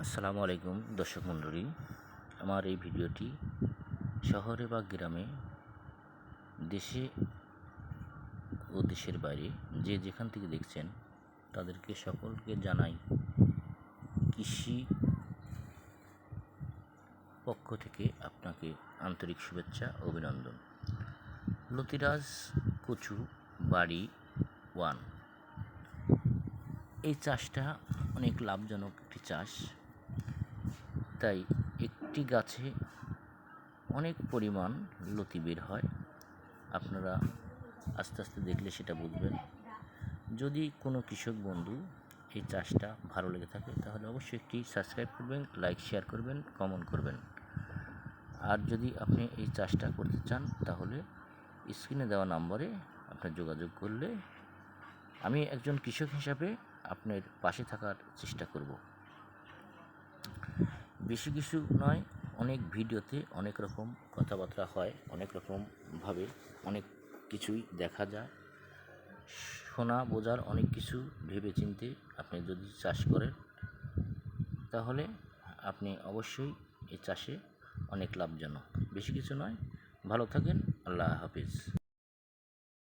আসসালামু আলাইকুম দর্শক মণ্ডলী, আমার এই ভিডিওটি শহরে বা গ্রামে, দেশে ও দেশের বাইরে যে যেখান থেকে দেখছেন তাদেরকে সকলকে জানাই কৃষি পক্ষ থেকে আপনাকে আন্তরিক শুভেচ্ছা ও অভিনন্দন। লতিরাজ কচু বাড়ি 1, এই চাষটা অনেক লাভজনক একটি চাষ। তাই একটি গাছে অনেক পরিমাণ লতি বের হয়। আপনারা আস্তে আস্তে দেখলে সেটা বুঝবেন। যদি কোনো কৃষক বন্ধু এই চাষটা ভালো লেগে থাকে তাহলে অবশ্যই একটি সাবস্ক্রাইব করবেন, লাইক শেয়ার করবেন, কমেন্ট করবেন। আর যদি আপনি এই চাষটা করতে চান তাহলে স্ক্রিনে দেওয়া নম্বরে আপনার যোগাযোগ করলে আমি একজন কৃষক হিসাবে আপনার পাশে থাকার চেষ্টা করব। বেশি কিছু নয়, অনেক ভিডিওতে অনেক রকম কথাবার্তা হয়, অনেক রকমভাবে অনেক কিছুই দেখা যায়। শোনা বোঝার অনেক কিছু ভেবে চিন্তে আপনি যদি চাষ করেন তাহলে আপনি অবশ্যই এই চাষে অনেক লাভজনক। বেশি কিছু নয়, ভালো থাকেন, আল্লাহ হাফিজ।